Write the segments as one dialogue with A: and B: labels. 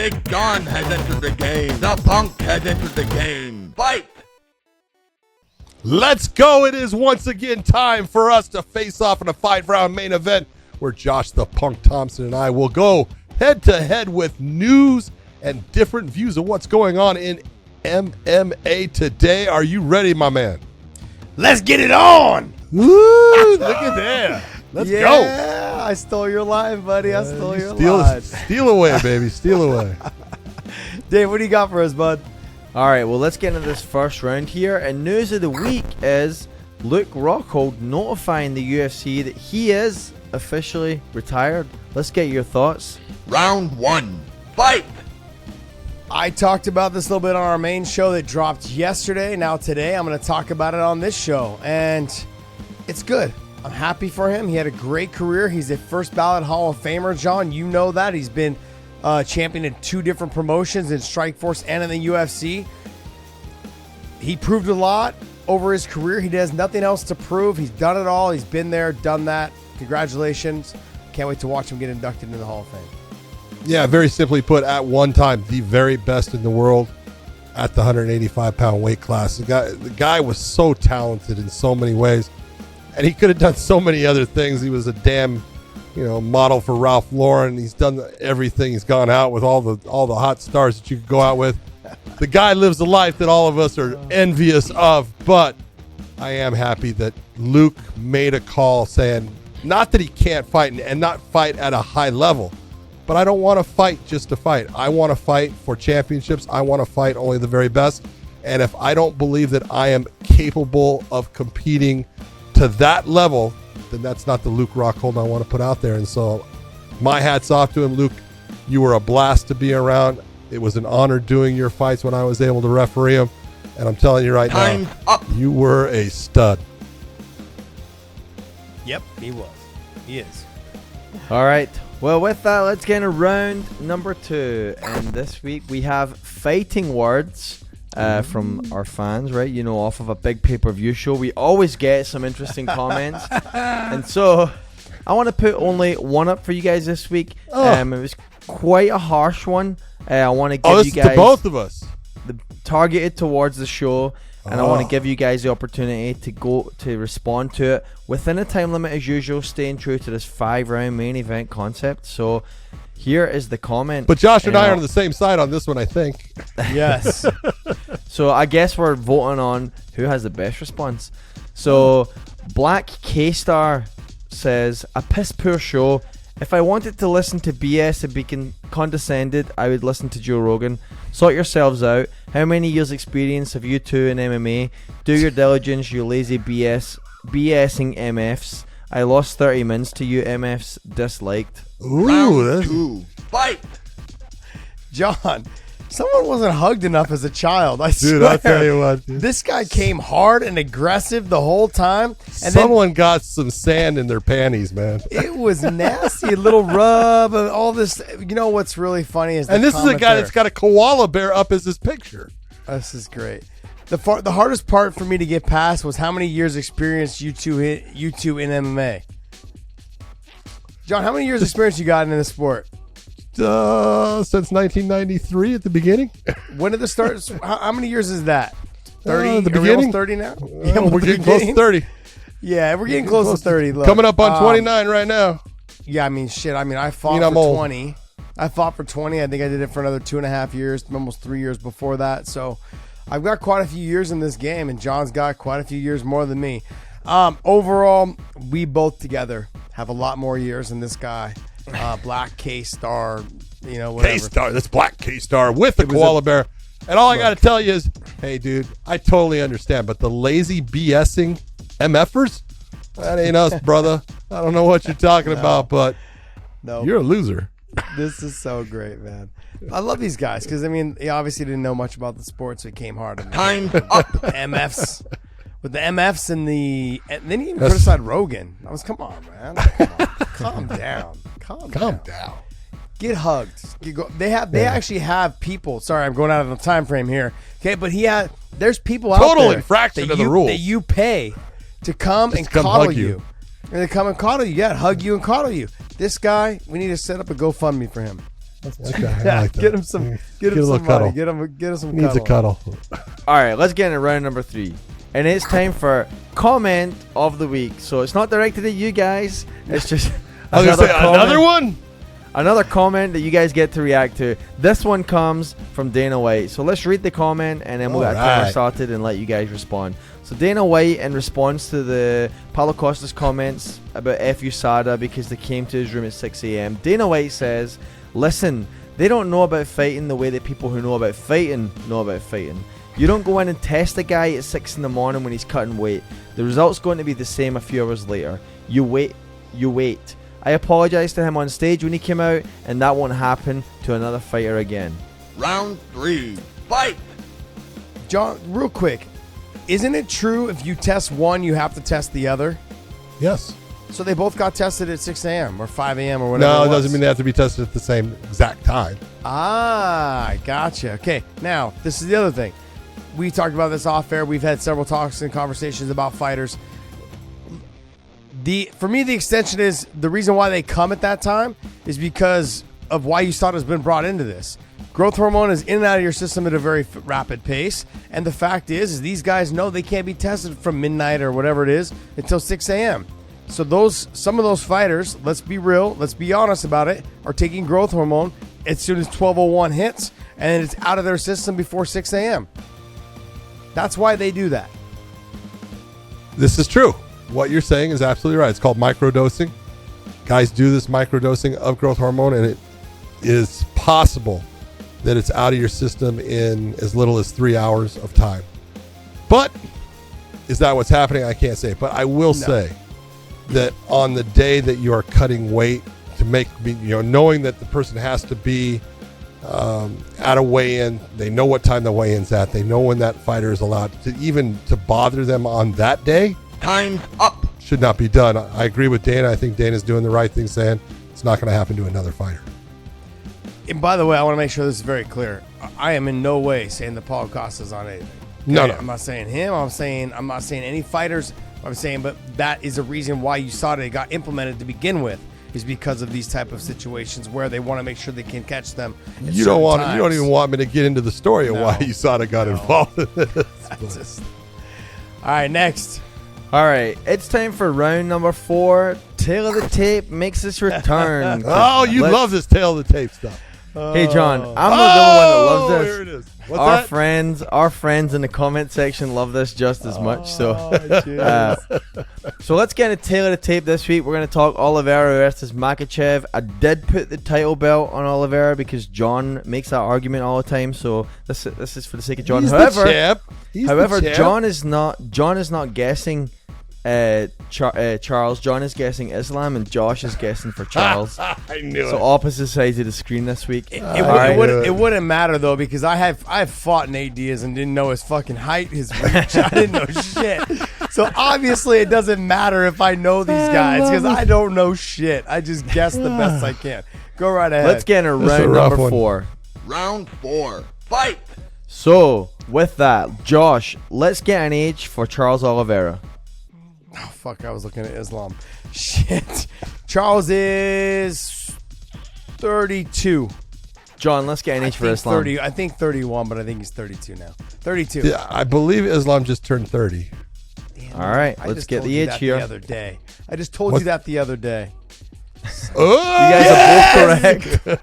A: Big John has entered the game. The Punk has entered the game. Fight!
B: Let's go. It is once again time for us to face off in a 5-round main event where Josh the Punk Thompson and I will go head-to-head with news and different views of what's going on in MMA today. Are you ready, my man?
C: Let's get it on.
B: Woo, look at that. Let's go.
C: Yeah, I stole your line, buddy. I stole your line.
B: Steal away, baby. Steal away.
C: Dave, what do you got for us, bud?
D: All right, well, let's get into this first round here. And news of the week is Luke Rockhold notifying the UFC that he is officially retired. Let's get your thoughts.
A: Round 1. Fight!
C: I talked about this a little bit on our main show that dropped yesterday. Now today, I'm going to talk about it on this show. And it's good. I'm happy for him. He had a great career. He's a first ballot Hall of Famer, John. You know that. He's been champion in 2 different promotions in Strikeforce and in the UFC. He proved a lot over his career. He has nothing else to prove. He's done it all. He's been there, done that. Congratulations. Can't wait to watch him get inducted into the Hall of Fame.
B: Yeah, very simply put, at one time, the very best in the world at the 185-pound weight class. The guy was so talented in so many ways, and he could have done so many other things. He was a damn, model for Ralph Lauren. He's done everything. He's gone out with all the hot stars that you could go out with. The guy lives a life that all of us are envious of, but I am happy that Luke made a call saying, not that he can't fight and not fight at a high level, but I don't want to fight just to fight. I want to fight for championships. I want to fight only the very best. And if I don't believe that I am capable of competing to that level, then that's not the Luke Rockhold I want to put out there. And so my hat's off to him. Luke, you were a blast to be around. It was an honor doing your fights when I was able to referee them. And I'm telling you right
A: Time
B: now,
A: up.
B: you were a stud.
C: Yep, he was. He is.
D: All right. Well, with that, let's get into round number 2. And this week we have fighting words from our fans, right? Off of a big pay-per-view show, we always get some interesting comments. And so I want to put only one up for you guys this week. It was quite a harsh one. I want to give you guys
B: to both of us.
D: Targeted towards the show. And I want to give you guys the opportunity to respond to it within a time limit as usual, staying true to this 5-round main event concept. So here is the comment.
B: But Josh and I are on the same side on this one, I think.
C: Yes.
D: So I guess we're voting on who has the best response. So Black K-Star says, a piss poor show. If I wanted to listen to BS and be condescended, I would listen to Joe Rogan. Sort yourselves out. How many years experience have you two in MMA? Do your diligence, you lazy BSing MFs. I lost 30 minutes to you MFs disliked.
B: Ooh,
A: Round 2. Fight!
C: John, someone wasn't hugged enough as a child. I swear.
B: dude, I'll tell you what. Dude.
C: This guy came hard and aggressive the whole time. And
B: Someone got some sand in their panties, man.
C: it was nasty. A little rub and all this. You know what's really funny is
B: And this is a guy that's got a koala bear up as his picture.
C: This is great. The hardest part for me to get past was how many years experience you two in MMA. John, how many years experience you got in this sport?
B: Since 1993 at the beginning.
C: When did the start? How many years is that? 30?
B: The
C: Are we
B: beginning.
C: almost 30 now?
B: We're getting close to 30.
C: Yeah, we're getting close to 30. Look,
B: Coming up on 29 right now.
C: Yeah, I fought
B: I'm
C: for
B: old.
C: 20. I fought for 20. I think I did it for another 2.5 years, almost 3 years before that. So I've got quite a few years in this game, and John's got quite a few years more than me. Overall, we both together have a lot more years than this guy. Black K-Star, whatever.
B: K-Star. That's Black K-Star with the koala bear. And all I got to tell you is, hey, dude, I totally understand. But the lazy BSing MFers, that ain't us, brother. I don't know what you're talking about, but you're a loser.
C: This is so great, man. I love these guys because, he obviously didn't know much about the sport, so he came hard.
A: Time up.
C: MFs. With the MFs and then he even criticized Rogan. Come on, man. Calm down. Calm down. Get hugged. They actually have people. Sorry, I'm going out of the time frame here. Okay, but there's people out there.
B: Total infraction of the rules.
C: That you pay to come and coddle you. And they come and coddle you. Yeah, hug you and coddle you. This guy, we need to set up a GoFundMe for him.
B: Okay, I like that.
C: Get him some. Get
B: a
C: him
B: little
C: some
B: cuddle.
C: money. Get him some.
B: Needs a cuddle.
D: All right, let's get into round number 3. And it's time for comment of the week. So it's not directed at you guys. It's just
B: I was going to say, another one?
D: Another comment that you guys get to react to. This one comes from Dana White. So let's read the comment and then we'll get a timer started and let you guys respond. So Dana White, in response to the Paulo Costa's comments about F USADA because they came to his room at 6 a.m., Dana White says, listen, they don't know about fighting the way that people who know about fighting know about fighting. You don't go in and test a guy at 6 in the morning when he's cutting weight. The result's going to be the same a few hours later. You wait. I apologized to him on stage when he came out, and that won't happen to another fighter again.
A: Round 3, fight!
C: John, real quick, isn't it true if you test one, you have to test the other?
B: Yes.
C: So they both got tested at 6 a.m. or 5 a.m. or whatever.
B: No, it doesn't mean they have to be tested at the same exact time.
C: Ah, gotcha. Okay, now, this is the other thing. We talked about this off air. We've had several talks and conversations about fighters. For me, the extension is the reason why they come at that time is because of why USADA has been brought into this. Growth hormone is in and out of your system at a very rapid pace. And the fact is these guys know they can't be tested from midnight or whatever it is until 6 a.m. So some of those fighters, let's be real, let's be honest about it, are taking growth hormone as soon as 12:01 hits, and it's out of their system before 6 a.m. That's why they do that.
B: This is true. What you're saying is absolutely right. It's called microdosing. Guys do this microdosing of growth hormone, and it is possible that it's out of your system in as little as 3 hours of time. But is that what's happening? I can't say. But I will say that on the day that you are cutting weight to make, knowing that the person has to be at a weigh-in, they know what time the weigh-in's at. They know when that fighter is allowed to bother them on that day.
A: Time's up.
B: Should not be done. I agree with Dana. I think Dana's doing the right thing, saying it's not going to happen to another fighter.
C: And by the way, I want to make sure this is very clear. I am in no way saying that Paulo Costa's on anything.
B: No.
C: I'm not saying him. I'm not saying any fighters. I'm saying, but that is a reason why USADA got implemented to begin with, is because of these type of situations where they want to make sure they can catch them.
B: You don't even want me to get into the story of why USADA got involved in this.
C: All right, next.
D: All right, it's time for round number 4. Tail of the tape makes its return.
B: Oh, you love this tail of the tape stuff.
D: Hey, John, I'm the one that loves this.
B: Here it is. What's that?
D: Our friends in the comment section love this just as much. So let's get into tail of the tape this week. We're going to talk Oliveira versus Makhachev. I did put the title belt on Oliveira because John makes that argument all the time. So this is for the sake of John.
B: He's
D: However,
B: the champ. He's
D: However,
B: the champ.
D: John is not guessing Charles. John is guessing Islam, and Josh is guessing for Charles.
B: I knew
D: So
B: it.
D: opposite sides of the screen this week.
C: It wouldn't matter though, because I've fought Nate Diaz and didn't know his fucking height, his reach. I didn't know shit. So obviously it doesn't matter if I know these guys, because I don't know shit. I just guess the best I can. Go right ahead.
D: Let's get into round number 4.
A: Round 4, fight!
D: So with that, Josh, let's get an age for Charles Oliveira.
C: Oh, fuck, I was looking at Islam. Shit. Charles is 32.
D: John, let's get an age for Islam.
C: 30, I think 31, but I think he's 32 now. 32.
B: Yeah, I believe Islam just turned 30.
C: Damn,
D: All right,
C: I
D: let's
C: just
D: get
C: told
D: the
C: you
D: age
C: that
D: here.
C: The other day. I just told you that the other day.
B: Oh,
D: You guys are both correct. You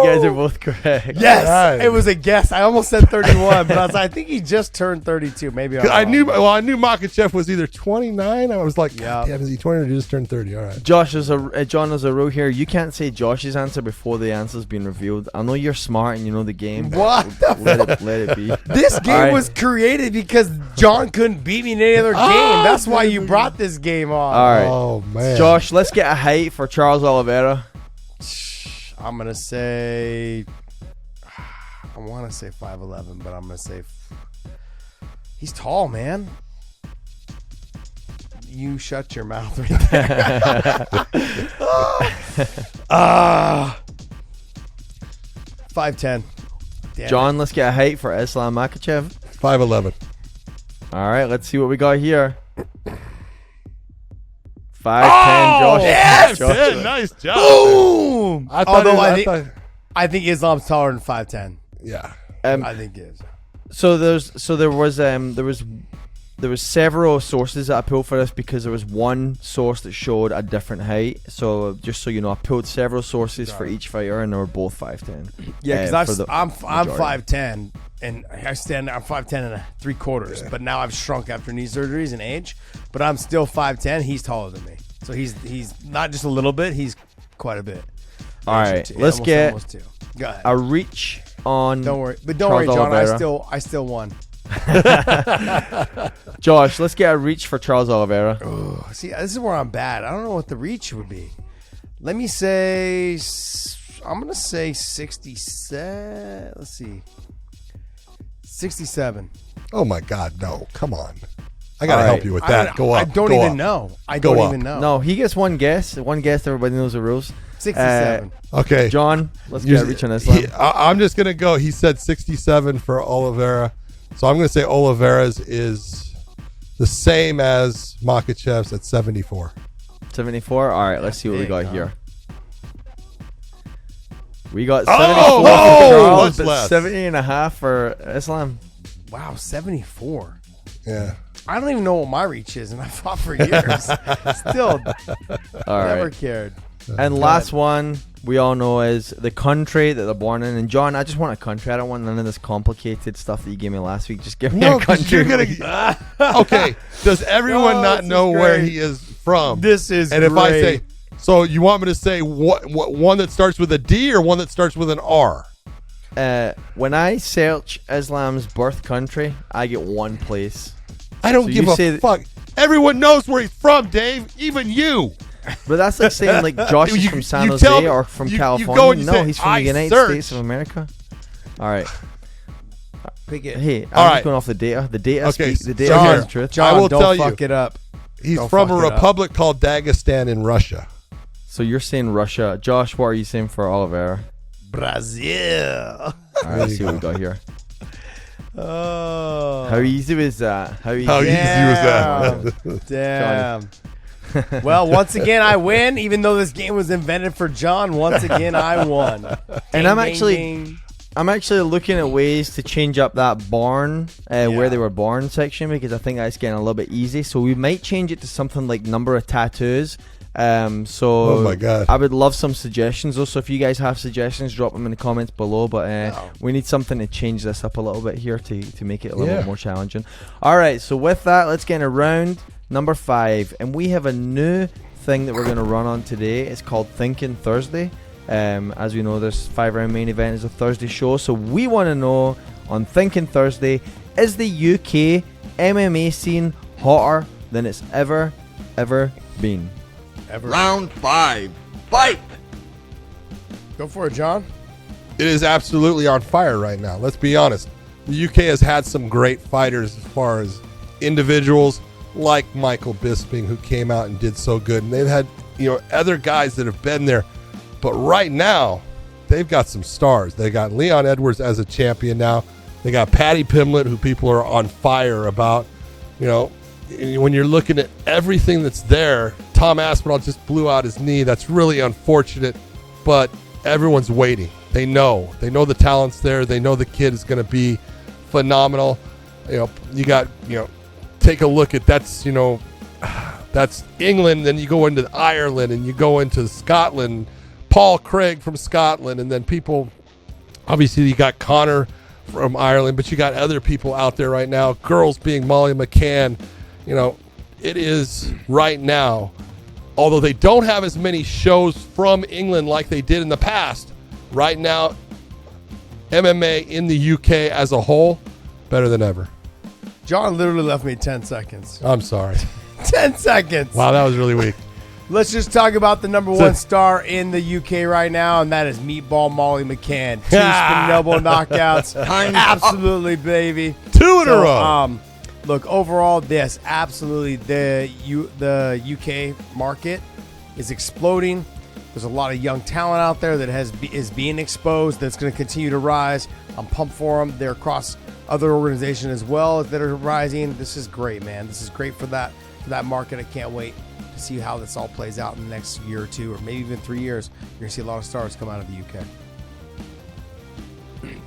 D: guys are both correct.
C: Yes,
B: Right.
C: it was a guess. I almost said 31, but I think he just turned 32. Maybe
B: I knew Makhachev was either 29. I was like,
C: Yeah.
B: God damn, is he 20 or did he just turn 30? All right.
D: Josh, John, there's a rule here. You can't say Josh's answer before the answer's been revealed. I know you're smart and you know the game.
C: What the
D: Let it be.
C: This game
D: All right.
C: was created because John couldn't beat me in any other game. That's why you brought this game on.
D: All right.
B: Oh, man.
D: Josh, let's get a height for Charles Oliveira.
C: I'm going to say, I want to say 5'11", but I'm going to say, he's tall, man. You shut your mouth right there. 5'10". Damn
D: John, let's get a height for Islam Makhachev.
B: 5'11".
D: All right, let's see what we got here. 5'10", Josh.
C: yes!
D: Josh.
B: Nice job.
C: Boom!
B: I thought
C: I think Islam's taller than 5'10".
B: Yeah.
C: I think it is.
D: So there was several sources that I pulled for this because there was one source that showed a different height. So just so you know, I pulled several sources for each fighter, and they were both 5'10".
C: Yeah, because I'm
D: majority.
C: 5'10", and I'm 5'10 and 3/4. But now I've shrunk after knee surgeries and age. But I'm still 5'10". He's taller than me, so he's not just a little bit. He's quite a bit.
D: All right, let's get
C: almost two. Go ahead.
D: a reach on.
C: Don't worry,
D: Charles
C: John.
D: Oliveira.
C: I still won.
D: Josh, let's get a reach for Charles Oliveira.
C: Oh, see, this is where I'm bad. I don't know what the reach would be. Let me say, I'm gonna say 67. Let's see, 67.
B: Oh my God, no! Come on, I gotta help you with that. Go up.
C: I don't even know. I don't even know.
D: No, he gets one guess. One guess. Everybody knows the rules.
C: 67.
B: Okay,
D: John, let's get a reach on this one.
B: I'm just gonna go. He said 67 for Oliveira, so I'm gonna say Oliveira's is the same as Makhachev's at 74.
D: 74. All right, let's see what we got here. We got 74
B: Oh,
D: for Charles,
B: what's
D: but
B: less?
D: 70 and a half for Islam.
C: Wow, 74.
B: Yeah.
C: I don't even know what my reach is, and I fought for years. Still,
D: All
C: never
D: right.
C: cared.
D: And last one we all know is the country that they're born in. And John, I just want a country. I don't want none of this complicated stuff that you gave me last week. Just give me a
B: 'cause
D: country.
B: you're gonna. Okay. Does everyone
C: Oh,
B: not
C: this is
B: know where
C: great.
B: he is from?
C: This is
B: And if I
C: great.
B: say, so you want me to say what one that starts with a D or one that starts with an R?
D: When I search Islam's birth country, I get one place.
B: I don't
D: So
B: give
D: you
B: a
D: say that-
B: fuck. Everyone knows where he's from, Dave. Even you.
D: But that's like saying like Josh is
B: You-
D: from San
B: you
D: Jose
B: tell me-
D: or from
B: you
D: California.
B: go and you
D: No,
B: say,
D: he's from
B: "I
D: the United
B: search."
D: States of America. All right.
C: Pick it.
D: Hey, I'm
B: All
D: just
B: right.
D: going off the data. The data
B: Okay,
D: speaks. The data
B: John,
D: is the truth.
C: John,
B: I will
C: don't
B: tell you.
C: fuck it up.
B: He's
C: Don't
B: from a
C: fuck it up.
B: republic called Dagestan in Russia.
D: So you're saying Russia. Josh, what are you saying for Oliveira?
C: Brazil.
D: All right, let's see what we got here.
C: Oh.
D: How easy was that? How easy?
B: How easy was that?
C: Damn. Well, once again, I win. Even though this game was invented for John, once again, I won.
D: And I'm actually looking at ways to change up that barn where they were born section because I think that's getting a little bit easy. So we might change it to something like number of tattoos.
B: Oh my God.
D: I would love some suggestions. Also, if you guys have suggestions, drop them in the comments below. But we need something to change this up a little bit here to make it a little bit more challenging. All right. So with that, let's get into round number 5, and we have a new thing that we're going to run on today. It's called Thinking Thursday. As we know, this 5-round main event is a Thursday show, so we want to know on Thinking Thursday, is the UK MMA scene hotter than it's ever been?
A: Round 5. Fight!
C: Go for it, John.
B: It is absolutely on fire right now. Let's be honest. The UK has had some great fighters as far as individuals like Michael Bisping, who came out and did so good. And they've had, other guys that have been there. But right now, they've got some stars. They got Leon Edwards as a champion now. They got Paddy Pimblett, who people are on fire about. When you're looking at everything that's there, Tom Aspinall just blew out his knee. That's really unfortunate, but everyone's waiting. They know the talent's there. They know the kid is going to be phenomenal. You got, take a look at that's England. Then you go into Ireland and you go into Scotland. Paul Craig from Scotland, and then people. Obviously, you got Connor from Ireland, but you got other people out there right now. Girls being Molly McCann. It is right now, although they don't have as many shows from England like they did in the past, right now, MMA in the UK as a whole, better than ever.
C: John literally left me 10 seconds.
B: I'm sorry.
C: 10 seconds.
B: Wow, that was really weak.
C: Let's just talk about the number one star in the UK right now, and that is Meatball Molly McCann. 2 spinning elbow knockouts. Absolutely, baby.
B: 2 in a row.
C: Look, overall, this absolutely the UK market is exploding. There's a lot of young talent out there that is being exposed. That's going to continue to rise. I'm pumped for them. They're across other organizations as well that are rising. This is great, man. This is great for that market. I can't wait to see how this all plays out in the next year or 2, or maybe even 3 years. You're going to see a lot of stars come out of the UK.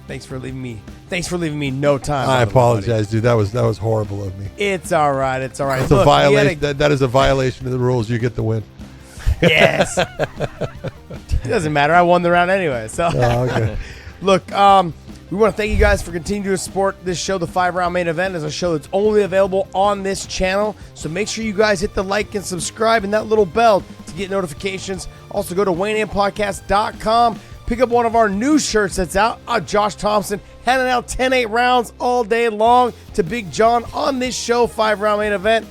C: Thanks for leaving me no time.
B: I
C: by the way,
B: apologize, dude. That was horrible of me.
C: buddy. It's all right. It's all right.
B: It's a
C: Look, we had
B: violation. That is a violation of the rules. You get the win.
C: Yes. It doesn't matter. I won the round anyway. So,
B: Oh, okay.
C: look, we want to thank you guys for continuing to support this show. The 5-round main event is a show that's only available on this channel. So make sure you guys hit the like and subscribe and that little bell to get notifications. Also, go to WayneandPodcast.com. Pick up one of our new shirts that's out. Josh Thompson handing out 10-8 rounds all day long to Big John on this show, 5-round main event.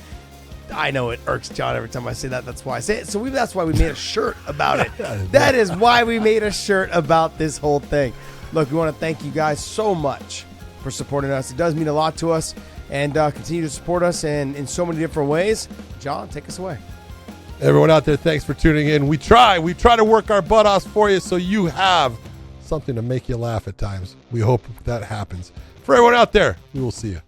C: I know it irks John every time I say that. That's why I say it. So that's why we made a shirt about it. That is why we made a shirt about this whole thing. Look, we want to thank you guys so much for supporting us. It does mean a lot to us. And continue to support us in so many different ways. John, take us away.
B: Everyone out there, thanks for tuning in. We try to work our butt offs for you so you have something to make you laugh at times. We hope that happens. For everyone out there, we will see you.